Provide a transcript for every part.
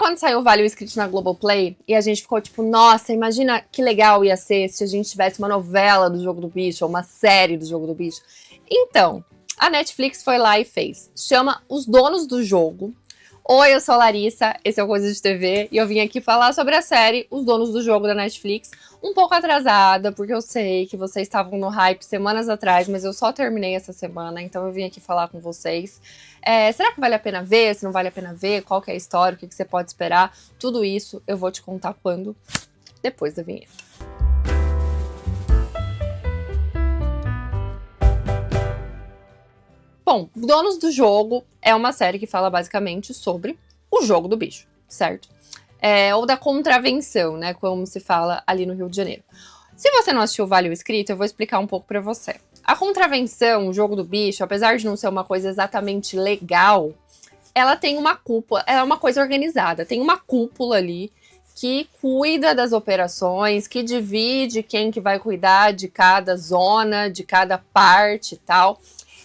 quando saiu o Vale o Inscrito na Globoplay e a gente ficou tipo, nossa, imagina que legal ia ser se a gente tivesse uma novela do Jogo do Bicho ou uma série do Jogo do Bicho. Então, a Netflix foi lá e fez. Chama Os Donos do Jogo. Oi, eu sou a Larissa, esse é o Coisa de TV e eu vim aqui falar sobre a série Os Donos do Jogo da Netflix. Um pouco atrasada, porque eu sei que vocês estavam no hype semanas atrás, mas eu só terminei essa semana, então eu vim aqui falar com vocês. Será que vale a pena ver? Se não vale a pena ver? Qual que é a história? O que você pode esperar? Tudo isso eu vou te contar quando? Depois da vinheta. Bom, Donos do Jogo é uma série que fala basicamente sobre o jogo do bicho, certo? Ou da contravenção, né, como se fala ali no Rio de Janeiro. Se você não assistiu o Vale o Inscrito, eu vou explicar um pouco pra você. A contravenção, o jogo do bicho, apesar de não ser uma coisa exatamente legal, ela tem uma cúpula, ela é uma coisa organizada, tem uma cúpula ali que cuida das operações, que divide quem que vai cuidar de cada zona, de cada parte e tal.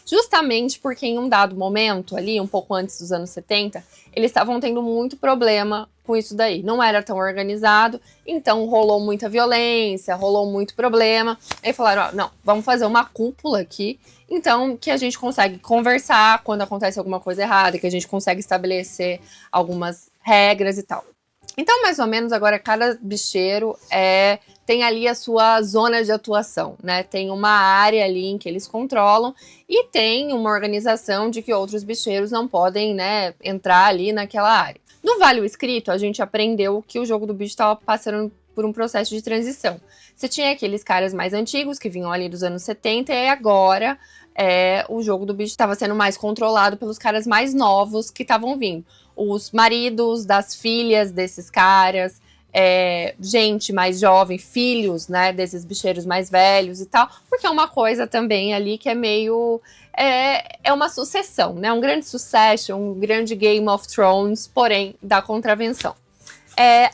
Justamente porque em um dado momento, ali, um pouco antes dos anos 70, eles estavam tendo muito problema com isso daí. Não era tão organizado, então rolou muita violência, rolou muito problema. Aí falaram, ó, não, vamos fazer uma cúpula aqui, então que a gente consegue conversar quando acontece alguma coisa errada, que a gente consegue estabelecer algumas regras e tal. Então, mais ou menos, agora cada bicheiro tem ali a sua zona de atuação, né? Tem uma área ali em que eles controlam e tem uma organização de que outros bicheiros não podem, né, entrar ali naquela área. No Vale o Inscrito, a gente aprendeu que o jogo do bicho estava passando por um processo de transição. Você tinha aqueles caras mais antigos que vinham ali dos anos 70 e agora o jogo do bicho estava sendo mais controlado pelos caras mais novos que estavam vindo. Os maridos das filhas desses caras, gente mais jovem, filhos, né, desses bicheiros mais velhos e tal, porque é uma coisa também ali que é meio... É uma sucessão, né, um grande succession, um grande Game of Thrones, porém, da contravenção.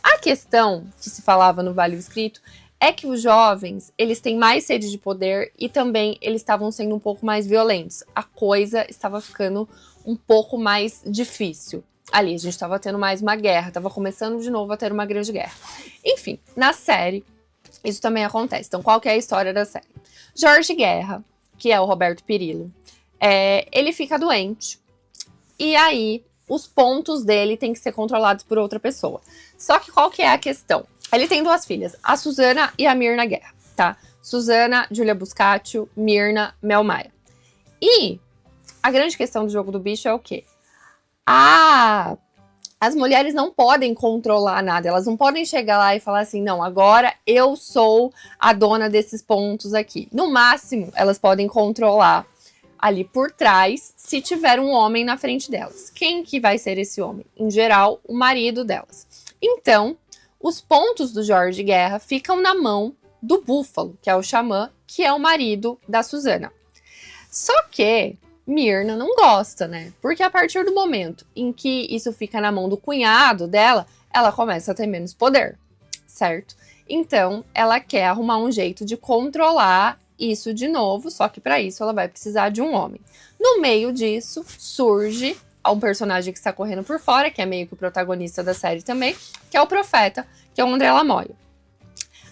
A questão que se falava no Vale o Inscrito é que os jovens, eles têm mais sede de poder e também eles estavam sendo um pouco mais violentos. A coisa estava ficando um pouco mais difícil. Ali, a gente estava tendo mais uma guerra, estava começando de novo a ter uma grande guerra. Enfim, na série, isso também acontece. Então, qual que é a história da série? Jorge Guerra, que é o Roberto Pirillo, ele fica doente, e aí os pontos dele têm que ser controlados por outra pessoa. Só que qual que é a questão? Ele tem duas filhas, a Suzana e a Mirna Guerra, tá? Suzana, Júlia Buscaccio, Mirna, Mel Maia. E a grande questão do jogo do bicho é o quê? As mulheres não podem controlar nada, elas não podem chegar lá e falar assim, não, agora eu sou a dona desses pontos aqui. No máximo, elas podem controlar ali por trás, se tiver um homem na frente delas. Quem que vai ser esse homem? Em geral, o marido delas. Então, os pontos do Jorge Guerra ficam na mão do Búfalo, que é o xamã, que é o marido da Suzana. Só que Mirna não gosta, né? Porque a partir do momento em que isso fica na mão do cunhado dela, ela começa a ter menos poder, certo? Então, ela quer arrumar um jeito de controlar isso de novo, só que para isso ela vai precisar de um homem. No meio disso, surge um personagem que está correndo por fora, que é meio que o protagonista da série também, que é o Profeta, que é o André Lamoio.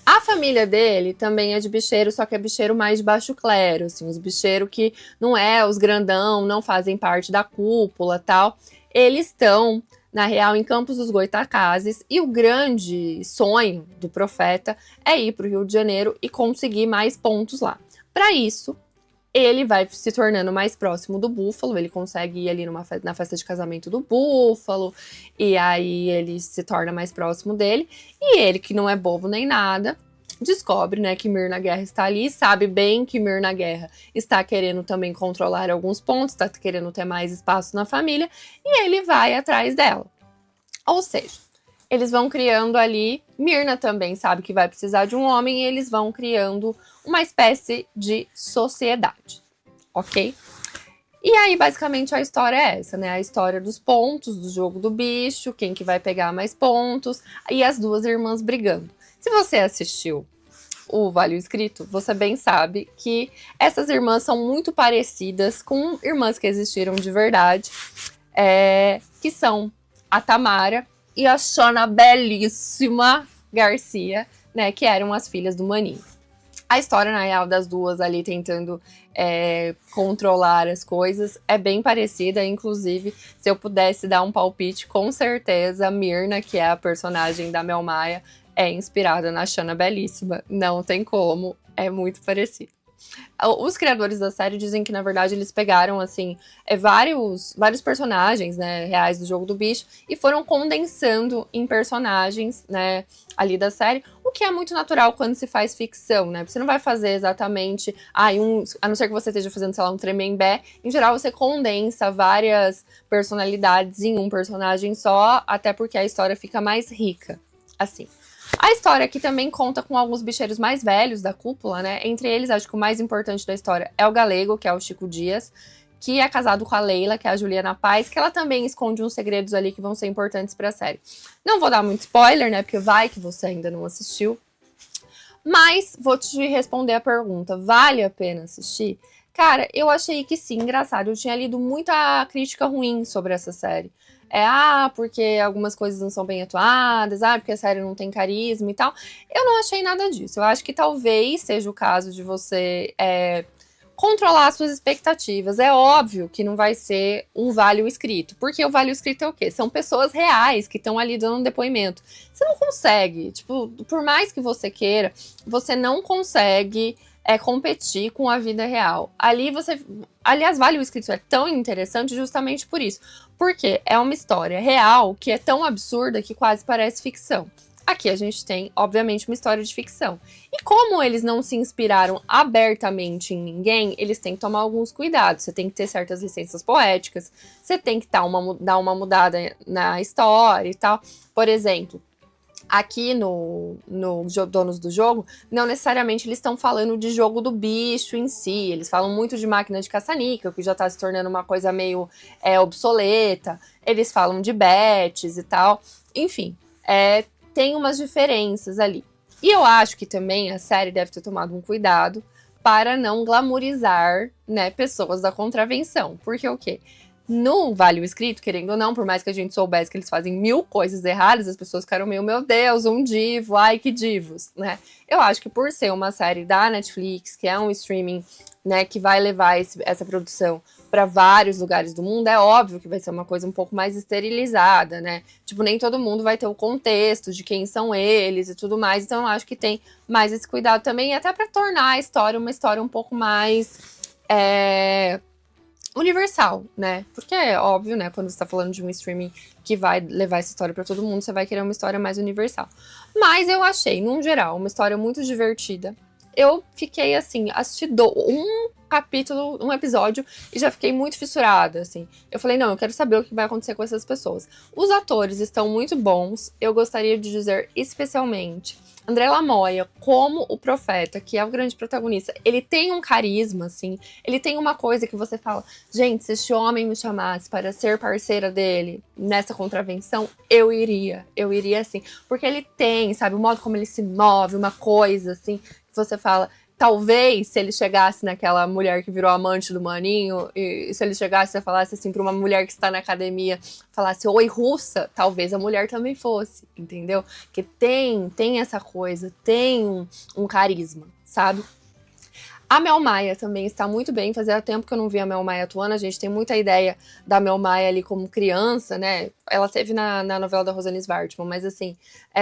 A família dele também é de bicheiro, só que é bicheiro mais de baixo clero, assim, os bicheiros que não é os grandão, não fazem parte da cúpula tal. Eles estão, na real, em Campos dos Goytacazes, e o grande sonho do Profeta é ir para o Rio de Janeiro e conseguir mais pontos lá. Para isso, ele vai se tornando mais próximo do Búfalo, ele consegue ir ali na festa de casamento do Búfalo, e aí ele se torna mais próximo dele, e ele, que não é bobo nem nada, descobre, né, que Mirna Guerra está ali, sabe bem que Mirna Guerra está querendo também controlar alguns pontos, está querendo ter mais espaço na família, e ele vai atrás dela. Ou seja, eles vão criando ali, Mirna também sabe que vai precisar de um homem, e eles vão criando uma espécie de sociedade, ok? E aí, basicamente, a história é essa, né? A história dos pontos, do jogo do bicho, quem que vai pegar mais pontos, e as duas irmãs brigando. Se você assistiu o Vale o Inscrito, você bem sabe que essas irmãs são muito parecidas com irmãs que existiram de verdade, que são a Tamara e a Shana belíssima Garcia, né, que eram as filhas do Maninho. A história, na real, das duas ali tentando controlar as coisas é bem parecida. Inclusive, se eu pudesse dar um palpite, com certeza a Myrna, que é a personagem da Mel Maia, é inspirada na Shana belíssima. Não tem como, é muito parecido. Os criadores da série dizem que, na verdade, eles pegaram, assim, vários personagens, né, reais do Jogo do Bicho e foram condensando em personagens, né, ali da série, o que é muito natural quando se faz ficção, né? Você não vai fazer exatamente, a não ser que você esteja fazendo, sei lá, um Tremembé, em geral você condensa várias personalidades em um personagem só, até porque a história fica mais rica, assim. A história aqui também conta com alguns bicheiros mais velhos da cúpula, né? Entre eles, acho que o mais importante da história é o Galego, que é o Chico Dias, que é casado com a Leila, que é a Juliana Paz, que ela também esconde uns segredos ali que vão ser importantes pra série. Não vou dar muito spoiler, né? Porque vai que você ainda não assistiu. Mas vou te responder a pergunta: vale a pena assistir? Cara, eu achei que sim, engraçado. Eu tinha lido muita crítica ruim sobre essa série. Porque algumas coisas não são bem atuadas, porque a série não tem carisma e tal. Eu não achei nada disso. Eu acho que talvez seja o caso de você controlar suas expectativas. É óbvio que não vai ser um Vale o Escrito, porque o Vale o Escrito é o quê? São pessoas reais que estão ali dando um depoimento. Você não consegue, tipo, por mais que você queira, você não consegue competir com a vida real. Aliás, Vale o Escrito é tão interessante justamente por isso. Porque é uma história real que é tão absurda que quase parece ficção. Aqui a gente tem, obviamente, uma história de ficção. E como eles não se inspiraram abertamente em ninguém, eles têm que tomar alguns cuidados. Você tem que ter certas licenças poéticas, você tem que dar uma mudada na história e tal. Por exemplo, aqui no Donos do Jogo, não necessariamente eles estão falando de jogo do bicho em si, eles falam muito de máquina de caça-níquel, que já tá se tornando uma coisa meio obsoleta, eles falam de bets e tal, enfim, tem umas diferenças ali. E eu acho que também a série deve ter tomado um cuidado para não glamorizar, né, pessoas da contravenção, porque o quê? No Vale o Escrito, querendo ou não, por mais que a gente soubesse que eles fazem 1000 coisas erradas, as pessoas ficaram meio, meu Deus, um divo, ai que divos, né? Eu acho que por ser uma série da Netflix, que é um streaming, né, que vai levar essa produção para vários lugares do mundo, é óbvio que vai ser uma coisa um pouco mais esterilizada, né? Tipo, nem todo mundo vai ter o contexto de quem são eles e tudo mais, então eu acho que tem mais esse cuidado também, até para tornar a história uma história um pouco mais universal, né? Porque é óbvio, né? Quando você tá falando de um streaming que vai levar essa história pra todo mundo, você vai querer uma história mais universal. Mas eu achei, num geral, uma história muito divertida. Eu fiquei, assim, assistindo um episódio, e já fiquei muito fissurada, assim. Eu falei, não, eu quero saber o que vai acontecer com essas pessoas. Os atores estão muito bons. Eu gostaria de dizer, especialmente, André Lamoia, como o Profeta, que é o grande protagonista, ele tem um carisma, assim, ele tem uma coisa que você fala, gente, se este homem me chamasse para ser parceira dele nessa contravenção, eu iria assim, porque ele tem, sabe, o modo como ele se move, uma coisa, assim, que você fala, talvez se ele chegasse naquela mulher que virou amante do Maninho, e se ele chegasse e falasse assim pra uma mulher que está na academia, falasse oi russa, talvez a mulher também fosse, entendeu? Que tem essa coisa, tem um carisma, sabe? A Mel Maia também está muito bem, fazia tempo que eu não via a Mel Maia atuando, a gente tem muita ideia da Mel Maia ali como criança, né? Ela teve na novela da Rosane Svartman, mas assim,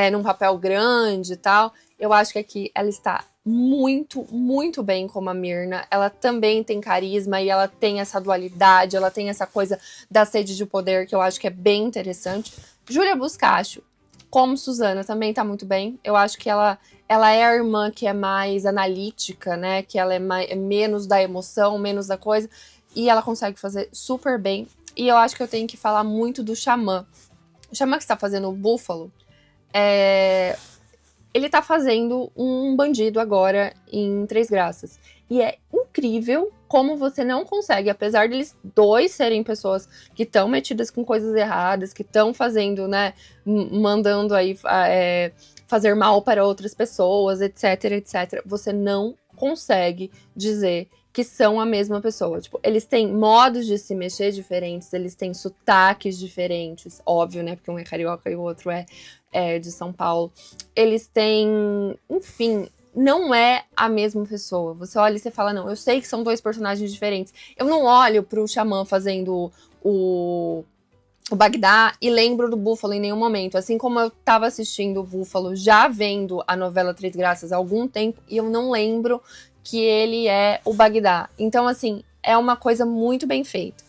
num papel grande e tal. Eu acho que aqui ela está muito, muito bem como a Myrna. Ela também tem carisma e ela tem essa dualidade, ela tem essa coisa da sede de poder que eu acho que é bem interessante. Júlia Buscaccio, como Suzana, também tá muito bem. Eu acho que ela é a irmã que é mais analítica, né? Que ela é menos da emoção, menos da coisa. E ela consegue fazer super bem. E eu acho que eu tenho que falar muito do Xamã. O Xamã que está fazendo o Búfalo, ele tá fazendo um bandido agora em Três Graças. E é incrível como você não consegue, apesar deles dois serem pessoas que estão metidas com coisas erradas, que estão fazendo, né, mandando aí fazer mal para outras pessoas, etc, etc. Você não consegue dizer que são a mesma pessoa. Tipo, eles têm modos de se mexer diferentes, eles têm sotaques diferentes, óbvio, né? Porque um é carioca e o outro é de São Paulo. Eles têm, enfim, não é a mesma pessoa. Você olha e você fala, não, eu sei que são 2 personagens diferentes. Eu não olho pro Xamã fazendo o Bagdá e lembro do Búfalo em nenhum momento. Assim como eu tava assistindo o Búfalo, já vendo a novela Três Graças há algum tempo, e eu não lembro que ele é o Bagdá. Então, assim, é uma coisa muito bem feita.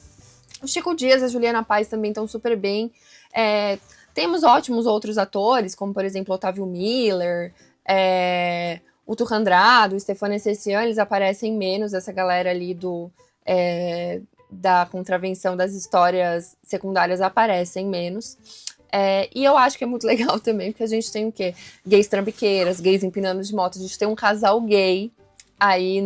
O Chico Dias e a Juliana Paz também estão super bem. Temos ótimos outros atores, como, por exemplo, Otávio Miller, o Tuca Andrade, o Stefano Essercian, eles aparecem menos, essa galera ali da contravenção das histórias secundárias aparecem menos. E eu acho que é muito legal também, porque a gente tem o quê? Gays trambiqueiras, gays empinando de moto. A gente tem um casal gay aí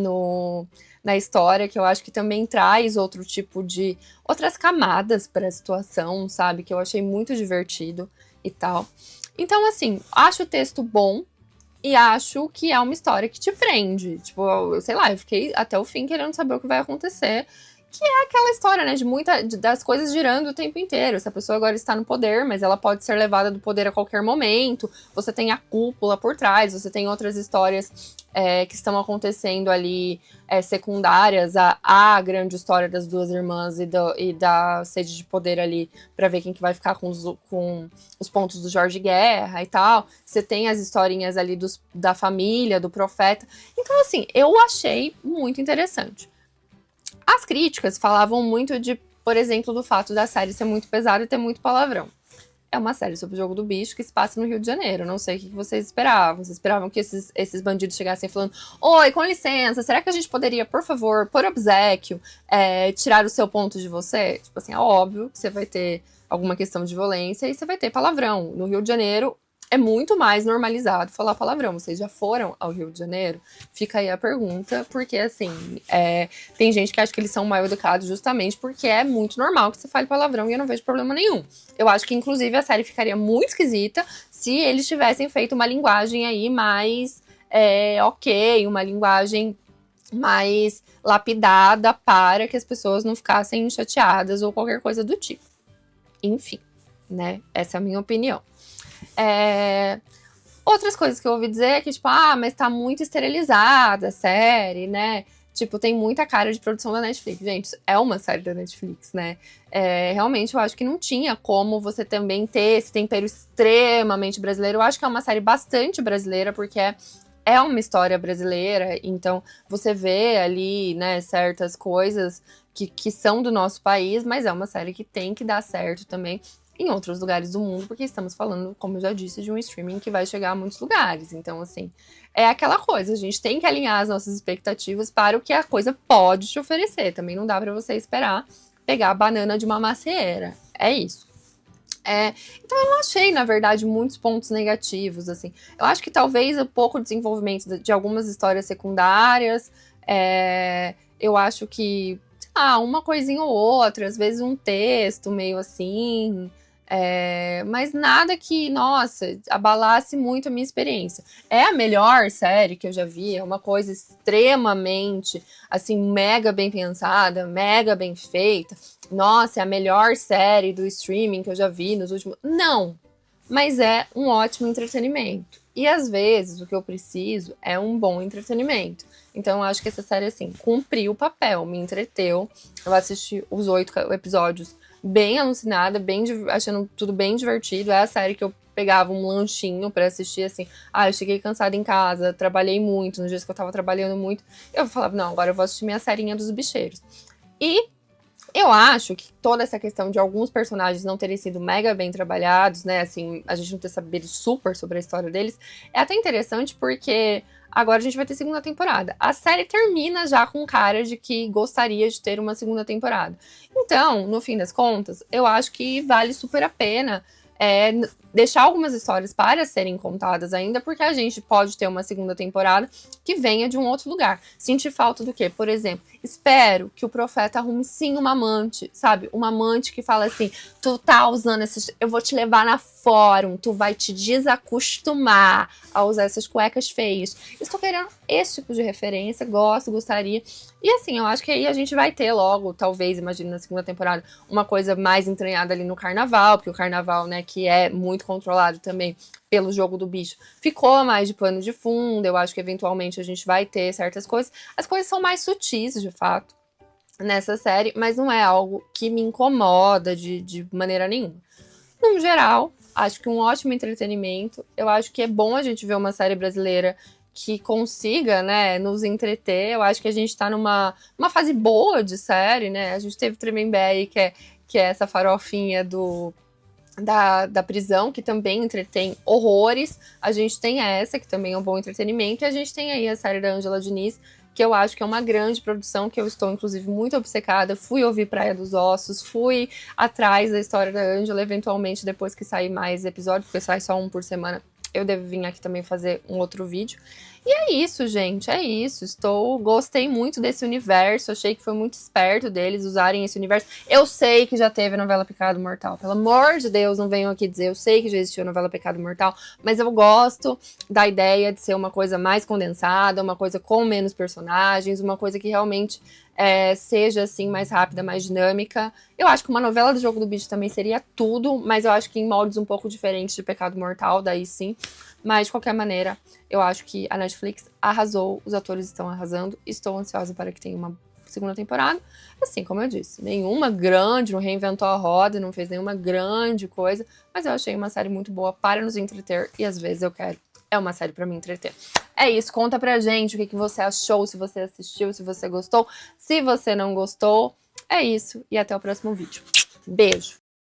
na história, que eu acho que também traz outro tipo de... outras camadas para a situação, sabe? Que eu achei muito divertido e tal. Então, assim, acho o texto bom e acho que é uma história que te prende. Tipo, eu sei lá, eu fiquei até o fim querendo saber o que vai acontecer. Que é aquela história, né, das coisas girando o tempo inteiro. Essa pessoa agora está no poder, mas ela pode ser levada do poder a qualquer momento. Você tem a cúpula por trás, você tem outras histórias que estão acontecendo ali, secundárias à grande história das 2 irmãs e da sede de poder ali, para ver quem que vai ficar com os pontos do Jorge Guerra e tal. Você tem as historinhas ali da família, do profeta. Então, assim, eu achei muito interessante. As críticas falavam muito de, por exemplo, do fato da série ser muito pesada e ter muito palavrão. É uma série sobre o jogo do bicho que se passa no Rio de Janeiro. Não sei o que vocês esperavam. Vocês esperavam que esses bandidos chegassem falando: oi, com licença, será que a gente poderia, por favor, por obséquio, tirar o seu ponto de você? Tipo assim, é óbvio que você vai ter alguma questão de violência e você vai ter palavrão. No Rio de Janeiro é muito mais normalizado falar palavrão. Vocês já foram ao Rio de Janeiro? Fica aí a pergunta, porque assim, tem gente que acha que eles são mal educados justamente porque é muito normal que você fale palavrão e eu não vejo problema nenhum. Eu acho que, inclusive, a série ficaria muito esquisita se eles tivessem feito uma linguagem aí mais ok, uma linguagem mais lapidada para que as pessoas não ficassem chateadas ou qualquer coisa do tipo. Enfim, né? Essa é a minha opinião. Outras coisas que eu ouvi dizer é que, tipo, mas tá muito esterilizada a série, né? Tipo, tem muita cara de produção da Netflix. Gente, é uma série da Netflix, né? Realmente, eu acho que não tinha como você também ter esse tempero extremamente brasileiro. Eu acho que é uma série bastante brasileira, porque é uma história brasileira. Então, você vê ali, né, certas coisas que são do nosso país, mas é uma série que tem que dar certo também em outros lugares do mundo, porque estamos falando, como eu já disse, de um streaming que vai chegar a muitos lugares. Então, assim, é aquela coisa, a gente tem que alinhar as nossas expectativas para o que a coisa pode te oferecer. Também não dá para você esperar pegar a banana de uma macieira. É isso. Então eu não achei, na verdade, muitos pontos negativos, assim. Eu acho que talvez um pouco de desenvolvimento de algumas histórias secundárias, eu acho que, uma coisinha ou outra, às vezes um texto meio assim, mas nada que, nossa, abalasse muito a minha experiência. É a melhor série que eu já vi, é uma coisa extremamente, assim, mega bem pensada, mega bem feita. Nossa, é a melhor série do streaming que eu já vi nos últimos... Não, mas é um ótimo entretenimento. E às vezes o que eu preciso é um bom entretenimento. Então eu acho que essa série, assim, cumpriu o papel, me entreteu. Eu assisti os 8 episódios bem alucinada, achando tudo bem divertido. É a série que eu pegava um lanchinho pra assistir, assim. Eu cheguei cansada em casa, trabalhei muito, nos dias que eu tava trabalhando muito. Eu falava, não, agora eu vou assistir minha serinha dos bicheiros. E eu acho que toda essa questão de alguns personagens não terem sido mega bem trabalhados, né, assim, a gente não ter sabido super sobre a história deles, é até interessante porque agora a gente vai ter segunda temporada. A série termina já com cara de que gostaria de ter uma segunda temporada. Então, no fim das contas, eu acho que vale super a pena, deixar algumas histórias para serem contadas ainda, porque a gente pode ter uma segunda temporada que venha de um outro lugar. Sentir falta do quê? Por exemplo, espero que o Profeta arrume sim uma amante, sabe? Uma amante que fala assim, tu tá usando esses... Eu vou te levar na Fórum, tu vai te desacostumar a usar essas cuecas feias. Estou querendo esse tipo de referência, gostaria. E assim, eu acho que aí a gente vai ter logo, talvez, imagino na segunda temporada, uma coisa mais entranhada ali no carnaval, porque o carnaval, né, que é muito controlado também pelo jogo do bicho, ficou mais de pano de fundo. Eu acho que eventualmente a gente vai ter certas coisas. As coisas são mais sutis, de fato, nessa série, mas não é algo que me incomoda de maneira nenhuma. No geral, acho que um ótimo entretenimento. Eu acho que é bom a gente ver uma série brasileira que consiga, né, nos entreter. Eu acho que a gente tá numa fase boa de série, né? A gente teve Tremembé, que é essa farofinha da prisão, que também entretém horrores. A gente tem essa, que também é um bom entretenimento. E a gente tem aí a série da Ângela Diniz, que eu acho que é uma grande produção, que eu estou, inclusive, muito obcecada. Fui ouvir Praia dos Ossos, fui atrás da história da Ângela, eventualmente, depois que sair mais episódios, porque sai só um por semana, eu devo vir aqui também fazer um outro vídeo. E é isso, gente, é isso. Gostei muito desse universo, achei que foi muito esperto deles usarem esse universo. Eu sei que já teve a novela Pecado Mortal, pelo amor de Deus, não venham aqui dizer, eu sei que já existiu a novela Pecado Mortal, mas eu gosto da ideia de ser uma coisa mais condensada, uma coisa com menos personagens, uma coisa que realmente seja, assim, mais rápida, mais dinâmica. Eu acho que uma novela do Jogo do Bicho também seria tudo, mas eu acho que em moldes um pouco diferentes de Pecado Mortal, daí sim. Mas, de qualquer maneira, eu acho que a Netflix arrasou, os atores estão arrasando, estou ansiosa para que tenha uma segunda temporada. Assim, como eu disse, nenhuma grande, não reinventou a roda, não fez nenhuma grande coisa, mas eu achei uma série muito boa para nos entreter, e às vezes eu quero. É uma série pra me entreter. É isso, conta pra gente o que você achou, se você assistiu, se você gostou. Se você não gostou, é isso. E até o próximo vídeo. Beijo!